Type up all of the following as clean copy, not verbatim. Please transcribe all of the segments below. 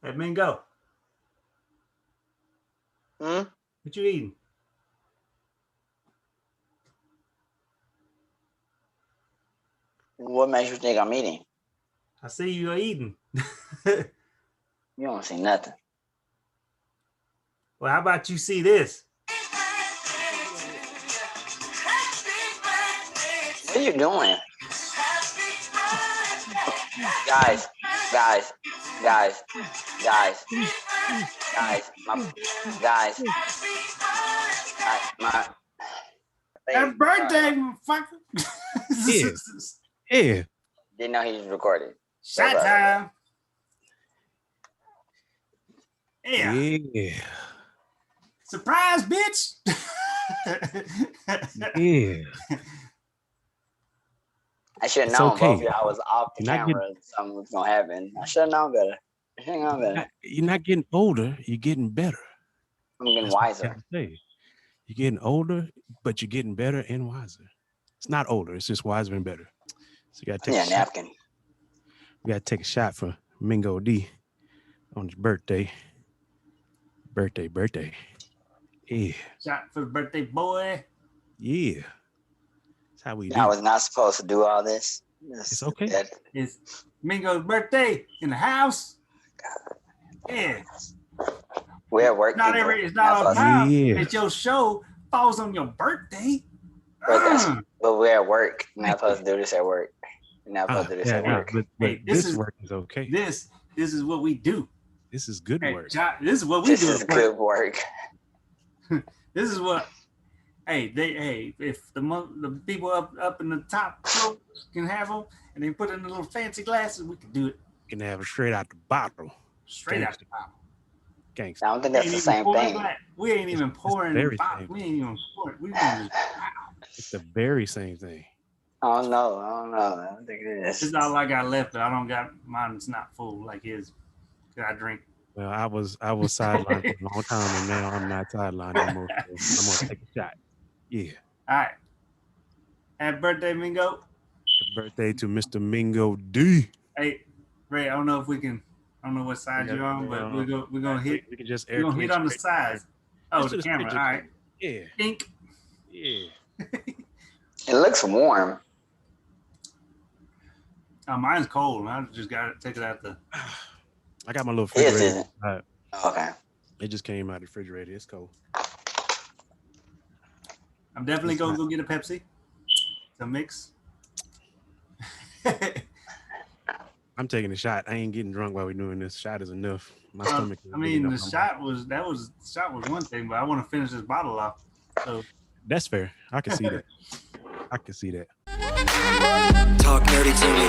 Hey, Mingo. Hmm? What you eating? What makes you think I'm eating? I see you're eating. You don't see nothing. Well, how about you see this? What are you doing? Guys, guys, guys, guys, guys, my Happy birthday, motherfucker. Yeah. Yeah. Didn't know he was recording. Shot time. Yeah. Yeah. Surprise, bitch. Yeah. I should have It's known okay. both of y'all was off the You're not camera. Something was gonna happen. I should have known better. I should have known better. You're not getting older. You're getting better. I'm getting That's what wiser. you gotta say. You're getting older, but you're getting better and wiser. It's not older. It's just wiser and better. So you gotta take Yeah, a shot. napkin. We gotta take a shot for Mingo-Dee on his birthday. Birthday. Yeah. Shot for the birthday boy. Yeah. That's how we do. I was not supposed to do all this. It's okay. It's Mingo's birthday in the house. Yeah. We're at work. Not people. every. It's not all the supposed to- time. Yeah. It's your show falls on your birthday. But we're at work. We're not supposed to do this at work. We're not supposed to do this at work. But Hey, this work is okay. This is what we do. This is good Hey, work. this is what we This do. is at work. good work. This is what. If the people up in the top floor can have them, and they put in the little fancy glasses, we can do it You can have it straight out the bottle. straight out the bottle. Gangster. I don't think that's the same thing. We ain't even pouring the very bottle. same We ain't even pouring. We want to. It's the very same thing. I don't know. I don't think it is. It's all I got left, but I don't got mine's not full like his. I drink. Well, I was sidelined for a long time, and now I'm not sidelined anymore. So I'm gonna take a shot. Yeah. All right. Happy birthday, Mingo. Happy birthday to Mr. Mingo-Dee. Hey, Ray. I don't know if we can. I don't know what side you're on, but we're gonna hit. We can just We're gonna hit on the sides. Oh, the camera. All right. Yeah. Ink. Yeah. It looks warm. Oh, mine's cold. I just got to take it out the. I got my little Yes, refrigerator. isn't it? Okay. It just came out of the refrigerator. It's cold. I'm definitely gonna go get a Pepsi to mix. I'm taking a shot. I ain't getting drunk while we're doing this. Shot is enough. My stomach. I mean, the shot was one thing, but I want to finish this bottle off. So That's fair. I can see that. I can see that. Talk nerdy to me.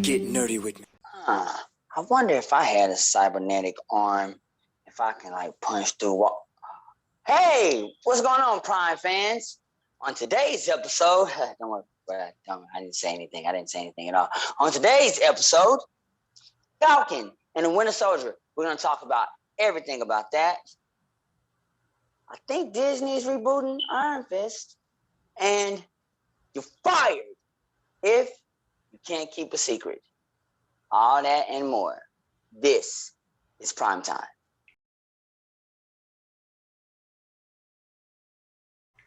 Get nerdy with me. I wonder if I had a cybernetic arm, if I can like punch through. Hey, what's going on, Prime fans? On today's episode, don't worry, I didn't say anything. I didn't say anything at all. On today's episode, Falcon and the Winter Soldier. We're gonna talk about everything about that. I think Disney's rebooting Iron Fist, and you're fired if you can't keep a secret. All that and more. This is Prime Time.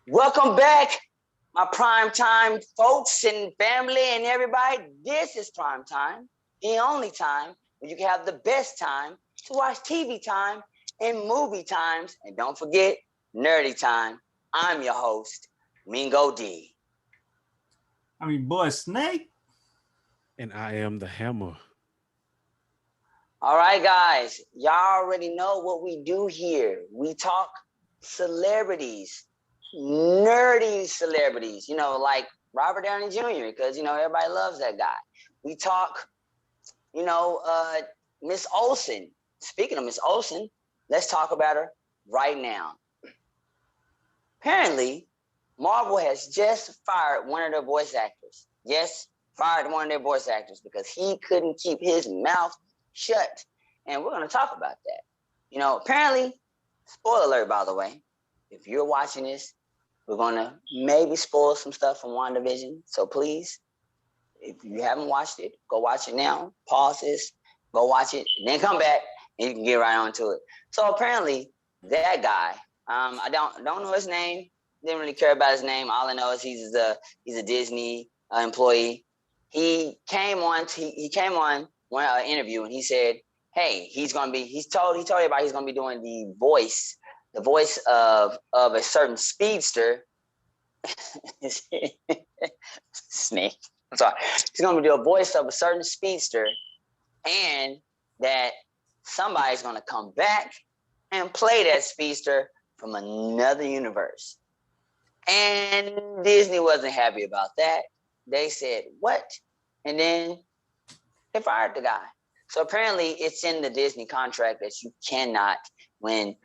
Welcome back, my Prime Time folks and family and everybody. This is Prime Time, the only time where you can have the best time to watch TV time and movie times. And don't forget, nerdy time. I'm your host, Mingo-Dee. I mean, boy, Snake. And I am the hammer. All right, guys, y'all already know what we do here. We talk celebrities, nerdy celebrities, like Robert Downey Jr., because, everybody loves that guy. We talk, Miss Olsen. Speaking of Miss Olsen, let's talk about her right now. Apparently, Marvel has just fired one of their voice actors. Yes, fired one of their voice actors because he couldn't keep his mouth shut. And we're going to talk about that. Apparently, spoiler alert, by the way, if you're watching this, we're going to maybe spoil some stuff from Wandavision. So please, if you haven't watched it, go watch it now. Pause this, go watch it, and then come back, and you can get right onto it. So apparently, that guy, I don't know his name. Didn't really care about his name. All I know is he's a Disney employee. He came on one interview, and he said, "Hey, he told everybody he's gonna be doing the voice of a certain speedster." Snake. I'm sorry. He's gonna do a voice of a certain speedster, and that somebody's gonna come back and play that speedster from another universe. And Disney wasn't happy about that. They said, "What?" And then they fired the guy. So apparently it's in the Disney contract that you cannot, when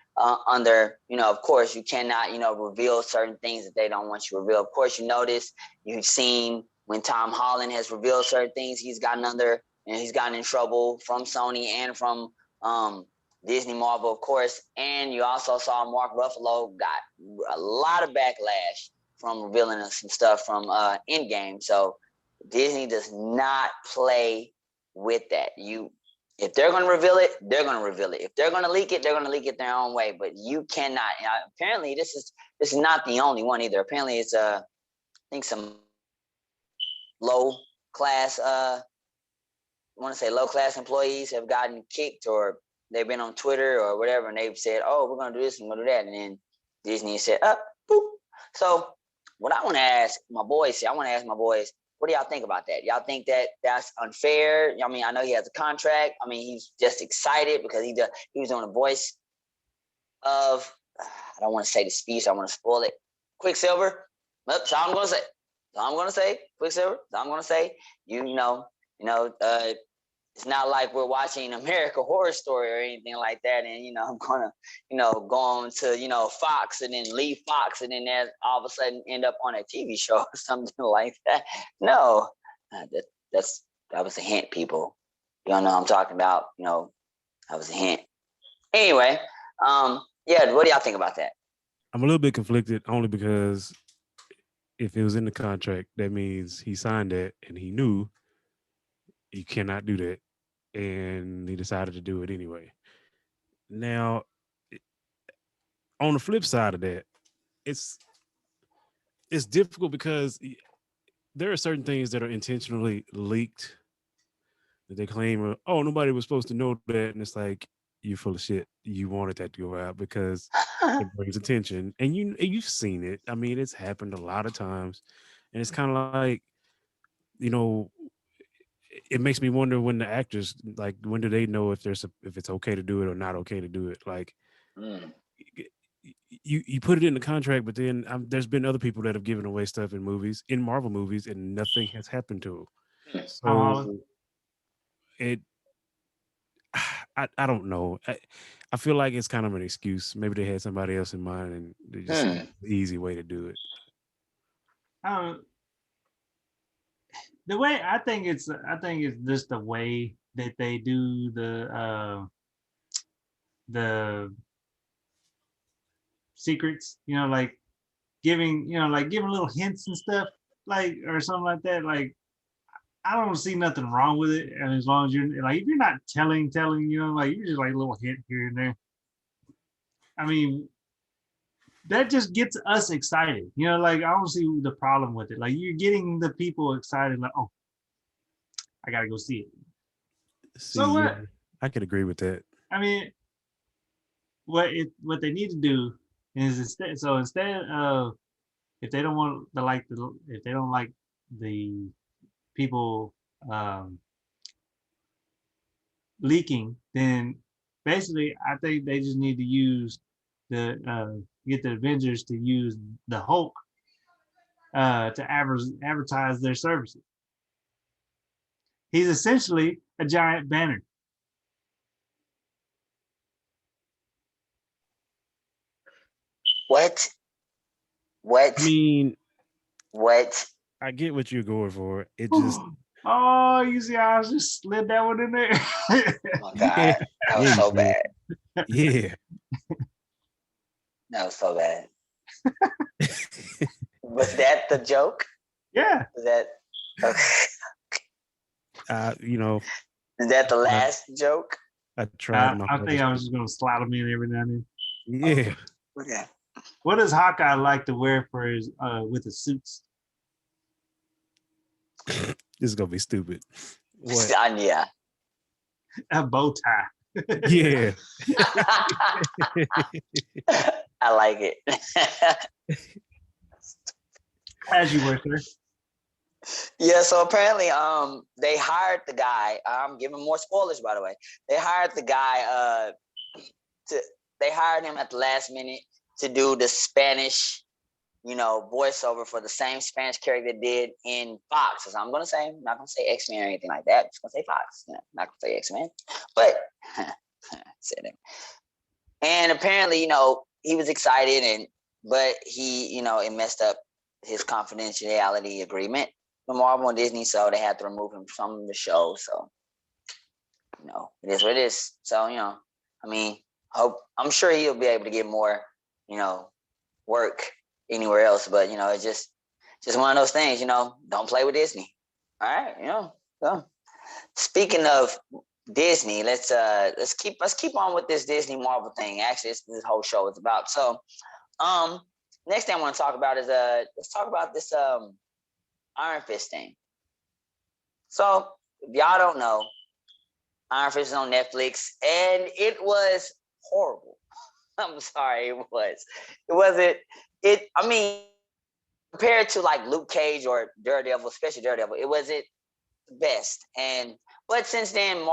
under, of course, you cannot, reveal certain things that they don't want you to reveal. Of course, you've seen when Tom Holland has revealed certain things, he's gotten in trouble from Sony and from Disney Marvel, of course. And you also saw Mark Ruffalo got a lot of backlash from revealing some stuff from Endgame. So Disney does not play with that. If they're going to reveal it, they're going to reveal it. If they're going to leak it, they're going to leak it their own way. But you cannot. Apparently, this is not the only one either. Apparently, it's I think some low class employees have gotten kicked, or they've been on Twitter or whatever, and they've said, "Oh, we're going to do this and we're going to do that," and then Disney said, "Up, boop." So what I want to ask my boys, what do y'all think about that? Y'all think that that's unfair? I mean, I know he has a contract. I mean, he's just excited because he was doing a voice of, I don't want to say the speech, I want to spoil it. Quicksilver. That's all I'm going to say. Quicksilver. That's all I'm going to say. It's not like we're watching American Horror Story or anything like that, and I'm gonna, go on to Fox and then leave Fox and then all of a sudden end up on a TV show or something like that. No, that was a hint, people. Y'all know what I'm talking about. That was a hint. Anyway, yeah, what do y'all think about that? I'm a little bit conflicted only because if it was in the contract, that means he signed that and he knew you cannot do that, and he decided to do it anyway. Now, on the flip side of that, it's difficult because there are certain things that are intentionally leaked that they claim, oh, nobody was supposed to know that, and it's like, you're full of shit. You wanted that to go out because it brings attention, and you've seen it. I mean, it's happened a lot of times, and it's kind of like, it makes me wonder when the actors, like, when do they know if it's okay to do it or not okay to do it? Like, you put it in the contract, but then there's been other people that have given away stuff in Marvel movies, and nothing has happened to them. So I don't know. I feel like it's kind of an excuse. Maybe they had somebody else in mind, and they just the easy way to do it. The way I think it's just the way that they do the secrets, like giving little hints and stuff, like, or something like that. Like, I don't see nothing wrong with it, and as long as you're like, if you're not telling, like, you're just like a little hint here and there. I mean, that just gets us excited, like, I don't see the problem with it. Like, you're getting the people excited, like, oh, I gotta go see it. So what? Yeah, I could agree with that. I mean, what they need to do is instead of, if they don't want if they don't like the people leaking, then basically I think they just need to use get the Avengers to use the Hulk to advertise their services. He's essentially a giant banner. What? I mean, what? I get what you're going for. It just oh, you see how I just slid that one in there? Oh my God, that was so bad. Yeah, that was so bad. Was that the joke? Yeah. Was that? Okay. You know, Is that the last joke? I tried. I think I was just gonna slide them in every now and then. Yeah. Okay. What does Hawkeye like to wear for his with his suits? This is gonna be stupid. What? Yeah. A bow tie. Yeah. I like it. As you were, sir. Yeah, so apparently they hired the guy. I'm giving more spoilers, by the way. They hired the guy they hired him at the last minute to do the Spanish, voiceover for the same Spanish character did in Fox. As I'm gonna say, I'm not gonna say X-Men or anything like that. I'm just gonna say Fox. Not gonna say X-Men. But said it. And apparently, he was excited but he, it messed up his confidentiality agreement with Marvel and Disney, so they had to remove him from the show. So, it is what it is. So, I'm sure he'll be able to get more, work anywhere else. But it's just one of those things. Don't play with Disney. All right, So, speaking of Disney, let's keep on with this Disney Marvel thing. Actually, this whole show is about. So, next thing I want to talk about is let's talk about this Iron Fist thing. So, if y'all don't know, Iron Fist is on Netflix, and it was horrible. I'm sorry, it was. It wasn't. I mean, compared to like Luke Cage or Daredevil, especially Daredevil, it wasn't the best. But since then,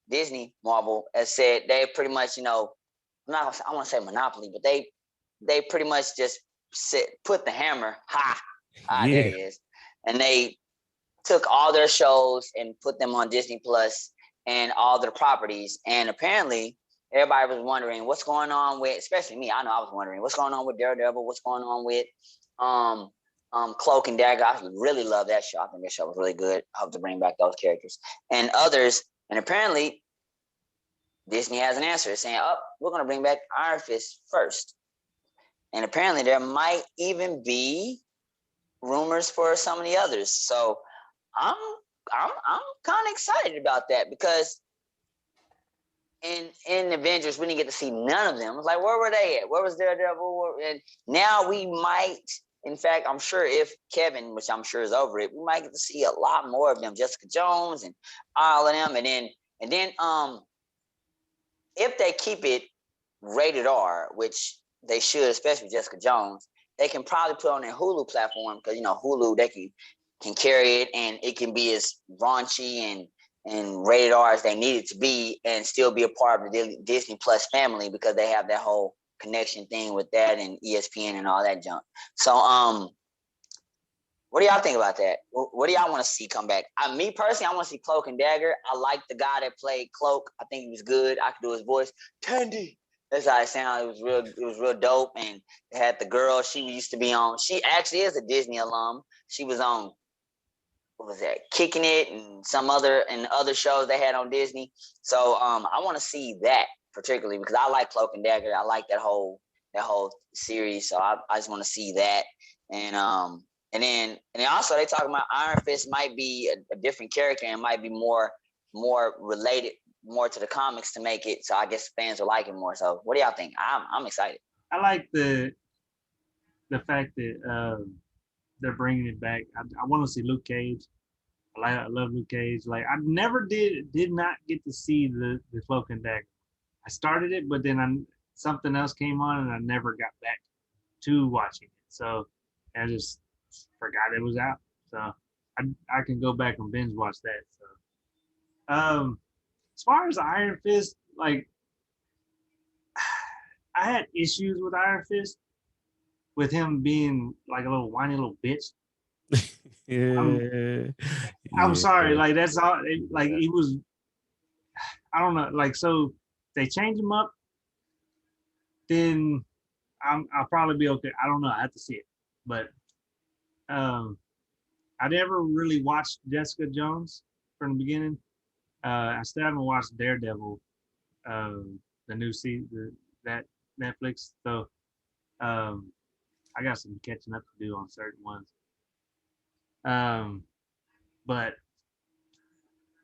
Disney Marvel has said they pretty much, I want to say monopoly, but they pretty much just put the hammer, there it is, and they took all their shows and put them on Disney Plus and all their properties. And apparently, everybody was wondering what's going on with, especially me. I know I was wondering what's going on with Daredevil, what's going on with Cloak and Dagger. I really love that show. I think that show was really good. I hope to bring back those characters and others. And apparently, Disney has an answer saying, we're going to bring back Iron Fist first. And apparently, there might even be rumors for some of the others. So I'm kind of excited about that because in Avengers, we didn't get to see none of them. It's like, where were they at? Where was Daredevil? And now we might, in fact, I'm sure if Kevin, which I'm sure is over it, we might get to see a lot more of them. Jessica Jones and all of them. And then if they keep it rated R, which they should, especially Jessica Jones, they can probably put on their Hulu platform because Hulu they can carry it and it can be as raunchy and rated R as they need it to be and still be a part of the Disney Plus family because they have that whole connection thing with that and ESPN and all that junk. So what do y'all think about that? What do y'all want to see come back? Me personally, I want to see Cloak and Dagger. I like the guy that played Cloak. I think he was good. I could do his voice. Tandy. That's how it sounded. It was real dope. And they had the girl she used to be on. She actually is a Disney alum. She was on, what was that? Kicking It and other shows they had on Disney. So I want to see that particularly because I like Cloak and Dagger. I like that whole series. So I just want to see that. And then also they talking about Iron Fist might be a different character and might be more related more to the comics to make it so I guess fans will like it more. So what do y'all think? I'm excited. I like the fact that they're bringing it back. I want to see Luke Cage. I love Luke Cage. Like I never did not get to see the Cloak and Dagger. I started it, but then something else came on and I never got back to watching it. So I just forgot it was out. So I can go back and binge watch that. So as far as Iron Fist, like I had issues with Iron Fist with him being like a little whiny little bitch. I'm sorry, like that's all. Like he was, I don't know. Like so, they change him up, then I'll probably be okay. I don't know. I have to see it, but I never really watched Jessica Jones from the beginning. I still haven't watched Daredevil, the new season that Netflix. So I got some catching up to do on certain ones. But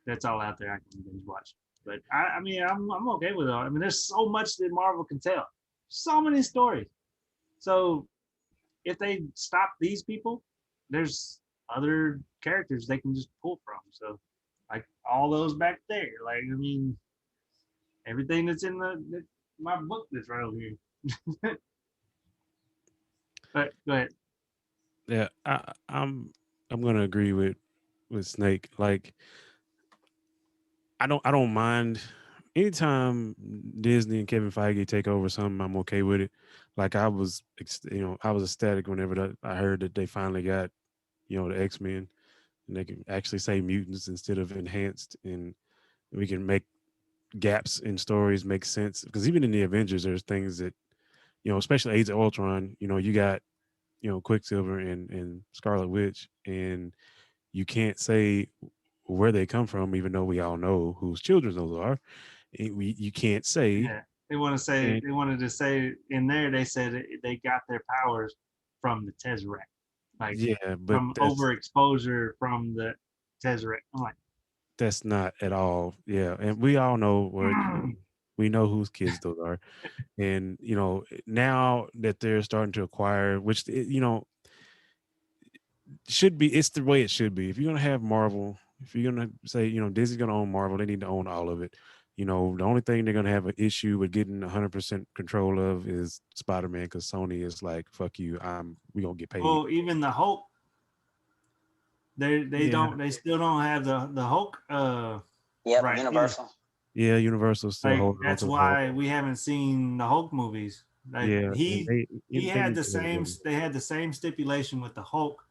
That's all out there I can binge watch. But I mean, I'm okay with it. I mean, there's so much that Marvel can tell, so many stories. So if they stop these people, there's other characters they can just pull from. So like all those back there, like I mean, everything that's in my book that's right over here. But go ahead. Yeah, I'm gonna agree with Snake. Like I don't mind anytime Disney and Kevin Feige take over something. I'm okay with it. Like I was ecstatic whenever I heard that they finally got the X-Men and they can actually say mutants instead of enhanced, and we can make gaps in stories make sense. Because even in the Avengers, there's things that especially Age of Ultron. You got Quicksilver and Scarlet Witch, and you can't say where they come from, even though we all know whose children those are. You can't say. Yeah, they want to say And they wanted to say in there. They said they got their powers from the Tesseract, like yeah, but from that's overexposure from the Tesseract. I'm like, that's not at all. Yeah, and we all know where we know whose kids those are, and now that they're starting to acquire, which should be, it's the way it should be. If you're gonna have Marvel, if you're gonna say Disney's gonna own Marvel, they need to own all of it. The only thing they're gonna have an issue with getting 100% control of is Spider-Man, because Sony is like, fuck you, we gonna get paid. well, even the Hulk, Yeah, they still don't have the Hulk Yep, right either. Universal. yeah, Universal still Like holding on that's to the Hulk. why we haven't seen the Hulk movies. Like Yeah, and he they had need the to let it same go. they had the same stipulation with the Hulk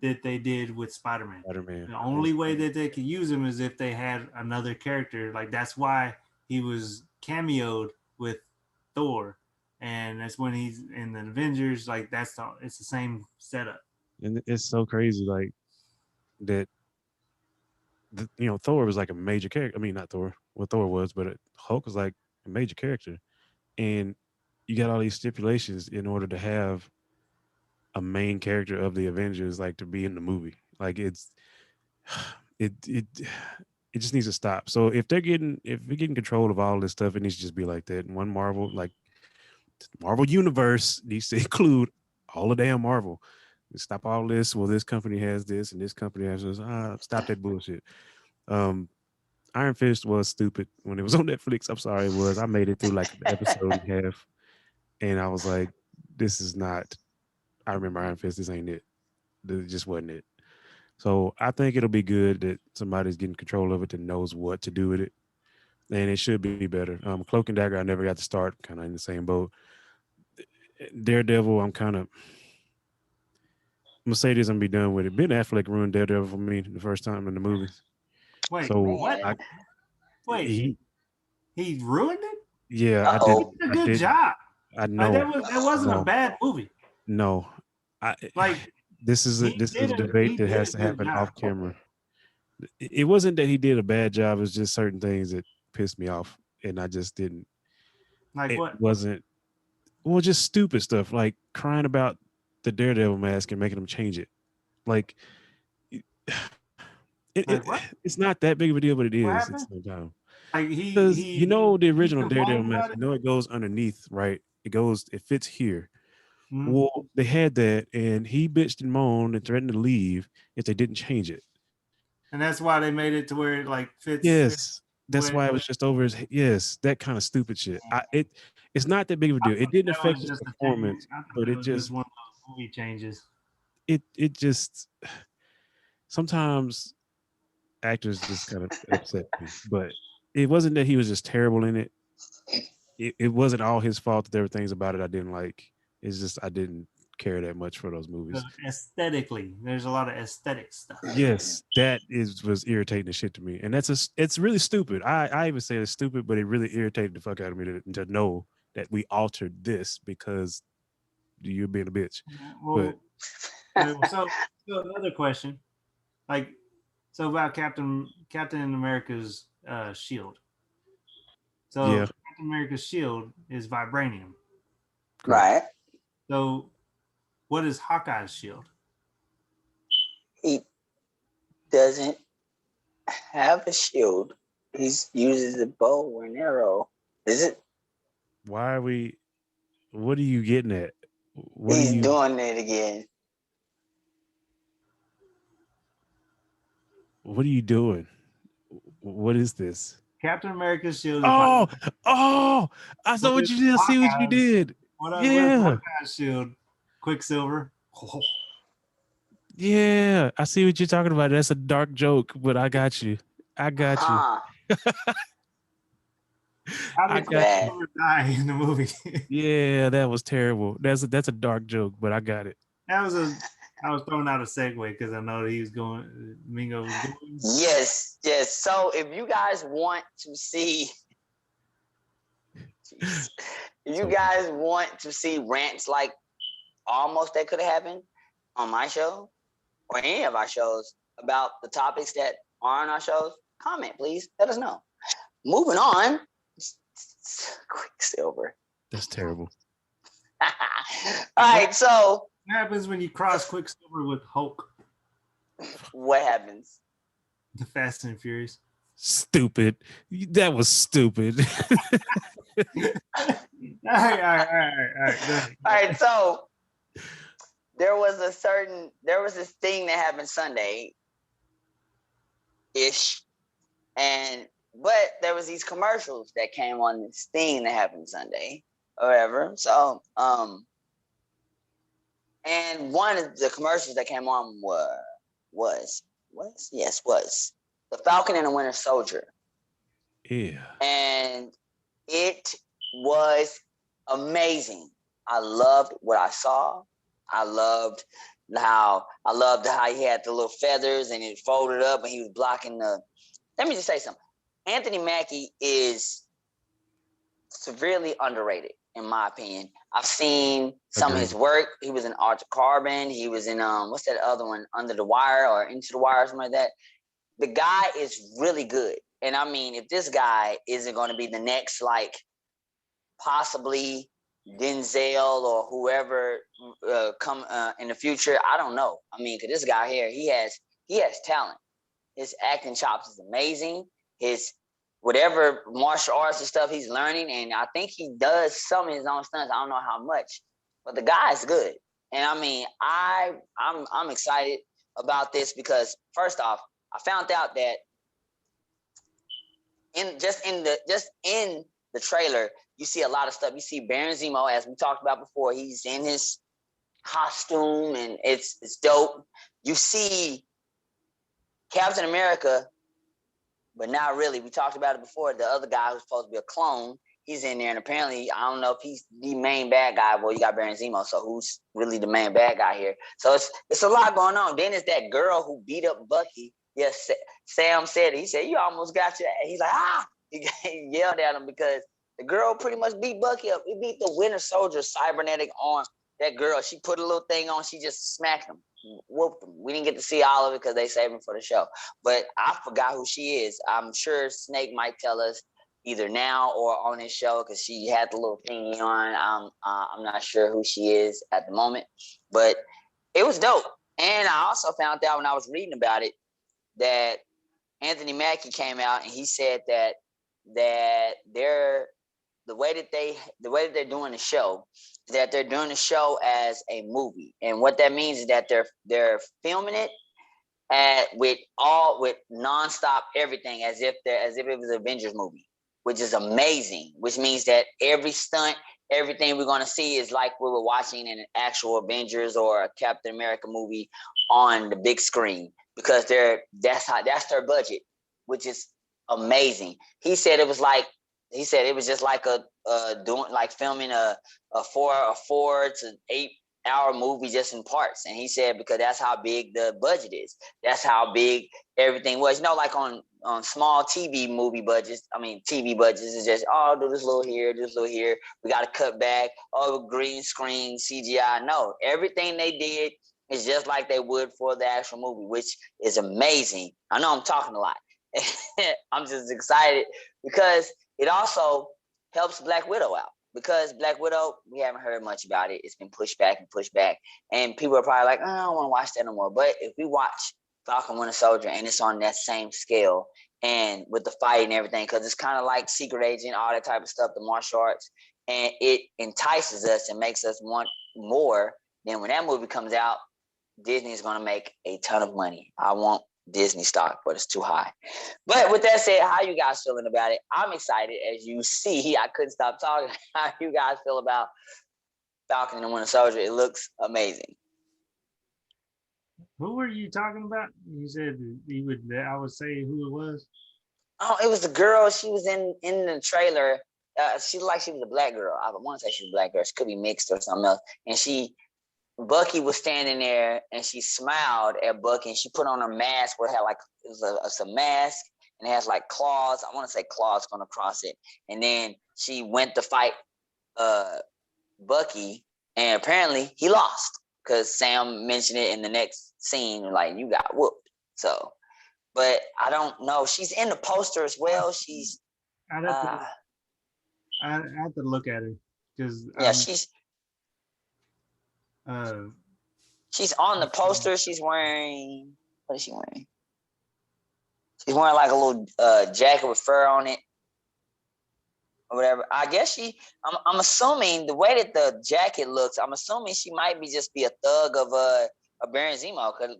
that they did with Spider-Man. Spider-Man. The only way that they could use him is if they had another character. Like that's why he was cameoed with Thor, and that's when he's in the Avengers. Like it's the same setup. And it's so crazy, like that. Thor was like a major character. I mean, not Thor, what Thor was, but Hulk was like a major character, and you got all these stipulations in order to have a main character of the Avengers, like to be in the movie. Like it it it just needs to stop. So if we're getting control of all this stuff, it needs to just be like that. And one Marvel, like Marvel Universe, needs to include all the damn Marvel. Stop all this. Well, this company has this and this company has this. Stop that bullshit. Um, Iron Fist was stupid when it was on Netflix. I'm sorry, it was. I made it through like an episode and a half, and I was like, "This is not." I remember Iron Fist. This ain't it. This just wasn't it. So I think it'll be good that somebody's getting control of it that knows what to do with it, and it should be better. Cloak and Dagger, I never got to start. Kind of in the same boat. Daredevil, I'm gonna say this and be done with it. Ben Affleck ruined Daredevil for me the first time in the movies. Wait, So what? Man. Wait, he, he ruined it. yeah, I Uh-oh. did. He did a I good did. job. I Like know. that wasn't a No, bad movie. no. I Like this is he a debate he that did has a to good happen job. off camera. It wasn't that he did a bad job. It's just certain things that pissed me off, and I just didn't. Like It what? wasn't. Well, just stupid stuff like crying about the Daredevil mask and making him change it. Like it, Like what? it's not that big of a deal, but it What is at the happened? same time. Like Because the he original Daredevil complained mask, about it. it goes underneath, right? It fits here. Mhm. Well, they had that, and he bitched and moaned and threatened to leave if they didn't change it. And that's why they made it to where it like fits Yes, that's with. why it was just over his. Yes, that kind of stupid shit. It's not that big of a I deal. It thought didn't that affect was his just a performance, I thought but that it was just just one of those movie changes. it just sometimes actors just kind of upset me. But it wasn't that he was just terrible in it. It wasn't all his fault that there were things about it I didn't like. It's just I didn't care that much for those movies. Aesthetically, there's a lot of aesthetic stuff. Yes, was irritating the shit to me, and it's really stupid. I even say it's stupid, but it really irritated the fuck out of me to know that we altered this because you're being a bitch. But So another question, like so about Captain America's shield. So yeah, Captain America's shield is vibranium. correct. Right. So what is Hawkeye's shield? He doesn't have a shield. He uses a bow or an arrow. Is it? Why are we? What are you getting at? What are He's you? doing it again. What are you doing? What is this? Captain America's shield is Oh, oh! I saw what What you did. I see what you Hawkeye's- did. what Yeah, Hawkeye's shield? Quicksilver. yeah. I see what you're talking about. That's a dark joke, but I got you. I got you. Huh. How I did got you. Quicksilver die in the movie? Yeah, that was terrible. That's a dark joke, but I got it. I was throwing out a segue because I know that he was going. Mingo was going. Yes, yes. So if you guys want to see, jeez. If you So- guys want to see rants like almost that could have happened on my show or any of our shows about the topics that are on our shows, comment, please. Let us know. Moving on. Quicksilver. That's terrible. All right, so What happens when you cross Quicksilver with Hulk, what happens? the Fast and Furious? Stupid. That was stupid. All right. Go ahead. All right, so there was this thing that happened Sunday ish, but there was these commercials that came on this thing that happened Sunday or whatever. So and one of the commercials that came on was the Falcon and the Winter Soldier. Yeah. And it was amazing. I loved what I saw. I loved how he had the little feathers and it folded up and he was blocking the. Let me just say something. Anthony Mackie is severely underrated, in my opinion. I've seen some of his work. He was in Altered Carbon. He was in what's that other one? Under the Wire or Into the Wire or something like that. The guy is really good. And I mean, if this guy isn't going to be the next, like, possibly Denzel or whoever come in the future, I don't know. I mean, because this guy here, he has talent. His acting chops is amazing. His whatever martial arts and stuff he's learning, and I think he does some of his own stunts. I don't know how much, but the guy is good. And I mean, I'm excited about this because first off, I found out that in the trailer, you see a lot of stuff. You see Baron Zemo, as we talked about before. He's in his costume, and it's dope. You see Captain America, but not really. We talked about it before. The other guy who's supposed to be a clone, he's in there, and apparently, I don't know if he's the main bad guy. Well, you got Baron Zemo, so who's really the main bad guy here? So it's a lot going on. Then it's that girl who beat up Bucky. Yes, Sam said it. He said, "You almost got your." He's like, "Ah!" He yelled at him because the girl pretty much beat Bucky up. He beat the Winter Soldier's cybernetic arm. That girl, she put a little thing on. She just smacked him, whooped him. We didn't get to see all of it because they saved him for the show. But I forgot who she is. I'm sure Snake might tell us either now or on his show because she had the little thingy on. I'm not sure who she is at the moment, but it was dope. And I also found out when I was reading about it that Anthony Mackie came out and he said that they're the way that they're doing the show is that they're doing the show as a movie, and what that means is that they're filming it with nonstop everything as if it was an Avengers movie, which is amazing. Which means that every stunt, everything we're gonna see is like we were watching in an actual Avengers or a Captain America movie on the big screen because that's their budget, which is amazing. He said it was just like filming a 4 to 8 hour movie just in parts. And he said because that's how big the budget is. That's how big everything was. You know, like on small TV budgets, it's just, oh, do this little here, do this little here. We got to cut back. Oh, green screen, CGI. No, everything they did is just like they would for the actual movie, which is amazing. I know I'm talking a lot. I'm just excited because it also helps Black Widow out. Because Black Widow, we haven't heard much about it. It's been pushed back. And people are probably like, oh, I don't want to watch that no more. But if we watch Falcon Winter Soldier, and it's on that same scale, and with the fight and everything, because it's kind of like Secret Agent, all that type of stuff, the martial arts, and it entices us and makes us want more. Then when that movie comes out, Disney is going to make a ton of money. I want Disney stock, but it's too high. But with that said, how you guys feeling about it? I'm excited. As you see, I couldn't stop talking. How you guys feel about Falcon and the Winter Soldier? It looks amazing. Who were you talking about? You said you would. I would say who it was. Oh, it was the girl. She was in the trailer. She looked like she was a black girl. I want to say she was a black girl. She could be mixed or something else. And Bucky was standing there, and she smiled at Bucky, and she put on her mask where it had like it was a mask, and it has like claws. I want to say claws going across it. And then she went to fight Bucky, and apparently he lost because Sam mentioned it in the next scene, like, you got whooped. So, but I don't know. She's in the poster as well. She's I'd have to look at her because she's on the poster. She's wearing, what is she wearing? She's wearing like a little jacket with fur on it, or whatever. I guess I'm assuming the way that the jacket looks, I'm assuming she might be a thug of a Baron Zemo, because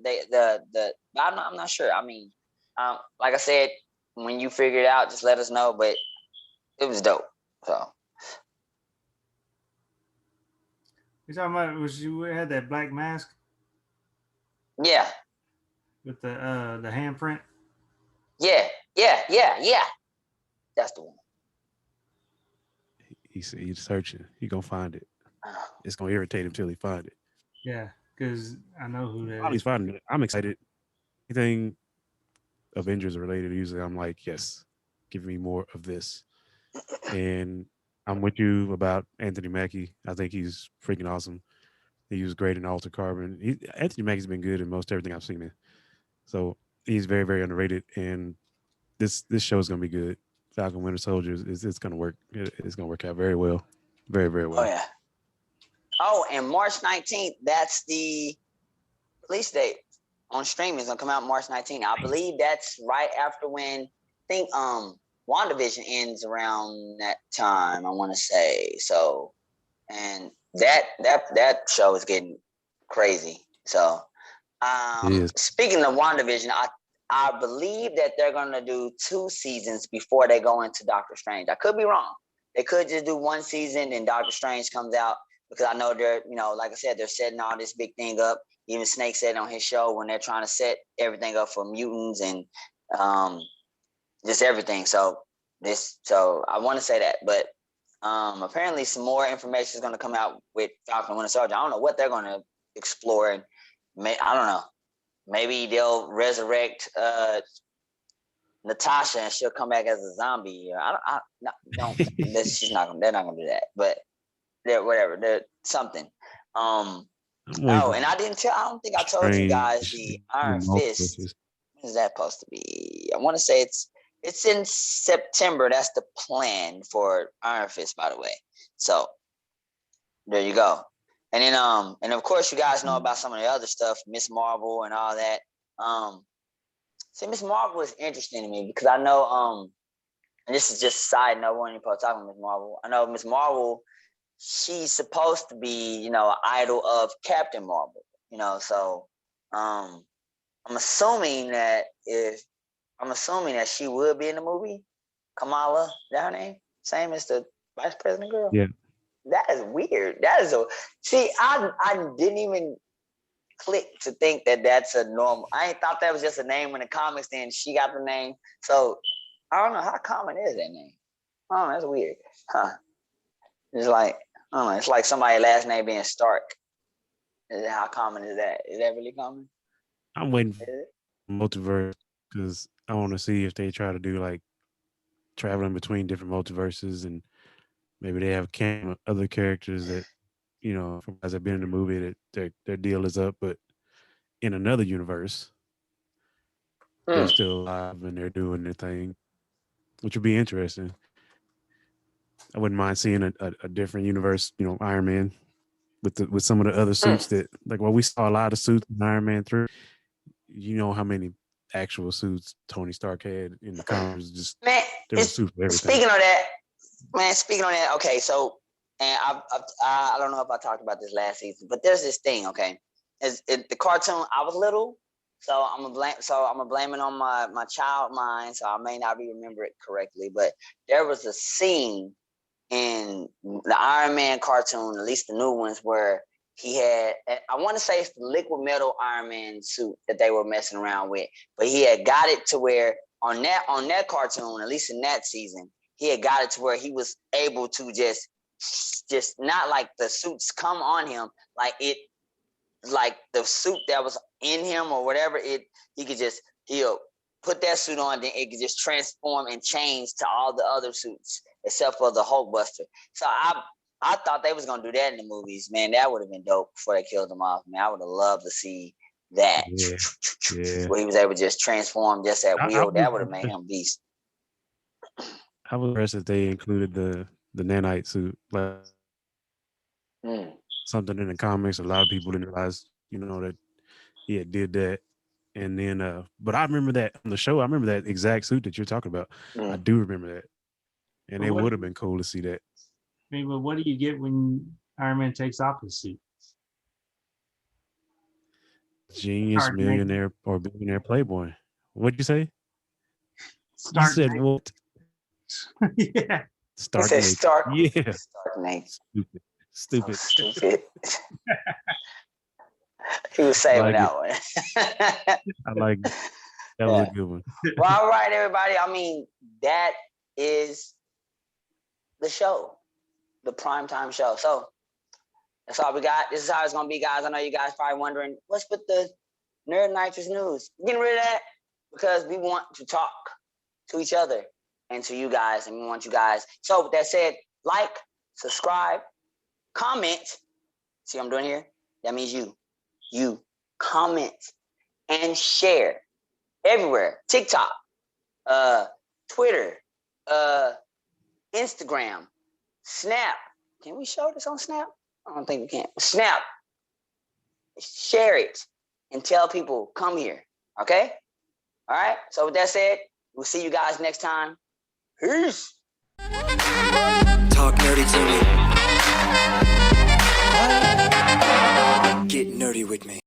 I'm not sure. I mean, like I said, when you figure it out, just let us know. But it was dope. So you talking about was she had that black mask? Yeah. With the handprint. Yeah. That's the one. He's searching. He gonna find it. It's gonna irritate him till he find it. Yeah, because I know who that is. He's finding it. I'm excited. Anything Avengers related, usually I'm like, yes, give me more of this. And I'm with you about Anthony Mackie. I think he's freaking awesome. He was great in Altered Carbon. Anthony Mackie's been good in most everything I've seen him. So he's very, very underrated. And this show is gonna be good. Falcon Winter Soldier it's gonna work. It's gonna work out very well. Very, very well. Oh yeah. Oh, and March 19th, that's the release date on streaming. It's gonna come out March 19th. I believe that's right after when I think WandaVision ends around that time, I want to say. So, and that show is getting crazy. So, speaking of WandaVision, I believe that they're gonna do 2 seasons before they go into Doctor Strange. I could be wrong. They could just do 1 season and Doctor Strange comes out, because I know they're, like I said, they're setting all this big thing up. Even Snake said on his show when they're trying to set everything up for mutants and just everything. So I want to say that, but apparently some more information is going to come out with Falcon Winter Soldier. I don't know what they're going to explore, and I don't know. Maybe they'll resurrect Natasha and she'll come back as a zombie. She's not gonna. They're not gonna do that. But whatever. They're something. Oh, and I don't think I told you guys the Iron Fist. When is that supposed to be? I want to say it's in September. That's the plan for Iron Fist, by the way. So there you go. And then and of course you guys know about some of the other stuff, Miss Marvel and all that. See, Miss Marvel is interesting to me because I know and this is just a side note, when you're supposed to talk about Miss Marvel. I know Miss Marvel, she's supposed to be, an idol of Captain Marvel, so I'm assuming that she would be in the movie. Kamala, is that her name? Same as the Vice President girl? Yeah. That is weird. I didn't even click to think that that's a normal. I ain't thought that was just a name in the comics. Then she got the name. So I don't know, how common is that name? Oh, that's weird. Huh? It's like, I don't know. It's like somebody's last name being Stark. How common is that? Is that really common? I'm waiting for multiverse because I want to see if they try to do like traveling between different multiverses, and maybe they have other characters that, from guys that have been in the movie that their deal is up, but in another universe, they're still alive and they're doing their thing, which would be interesting. I wouldn't mind seeing a different universe, Iron Man with some of the other suits that, like, we saw a lot of suits in Iron Man 3. you know how many actual suits Tony Stark had in the comics? Just Man, there was suits for everything. speaking of that, okay, so, and I don't know if I talked about this last season, but there's this thing, okay? The cartoon, I was little, so I'm gonna blame it on my child mind, so I may not remember it correctly, but there was a scene in the Iron Man cartoon, at least the new ones, where he had, I want to say it's the liquid metal Iron Man suit that they were messing around with, but he had got it to where on that cartoon, at least in that season, he had got it to where he was able to just not like the suits come on him, like the suit that was in him or whatever, he'll put that suit on, then it could just transform and change to all the other suits except for the Hulkbuster. So I thought they was gonna do that in the movies, man. That would have been dope before they killed him off, man. I would have loved to see that. Yeah. Where he was able to just transform just at will. That would have made him beast. I was impressed if they included the nanite suit, like something in the comics. A lot of people didn't realize, that he had did that. And then, but I remember that on the show. I remember that exact suit that you're talking about. I do remember that, and it would have been cool to see that. I mean, but what do you get when Iron Man takes off his suit? Genius, Stark millionaire, or billionaire playboy. What'd you say? Stark you said Nate. what? Yeah. Stark. He said Stark. Yeah. Stark Nate. Stupid. So stupid. He was saving that one. I like it. That was a good one. Well, all right, everybody. I mean, that is the show, the primetime show. So that's all we got. This is how it's gonna be, guys. I know you guys probably wondering what's with the Nerd Nitrous News. Getting rid of that because we want to talk to each other and to you guys, and we want you guys. So with that said, like, subscribe, comment. See what I'm doing here? That means you comment and share everywhere. TikTok, Twitter, Instagram, Snap. Can we show this on Snap? I don't think we can. Snap. Share it and tell people, come here. Okay? All right? So with that said, we'll see you guys next time. Peace. Talk nerdy to me. Get nerdy with me.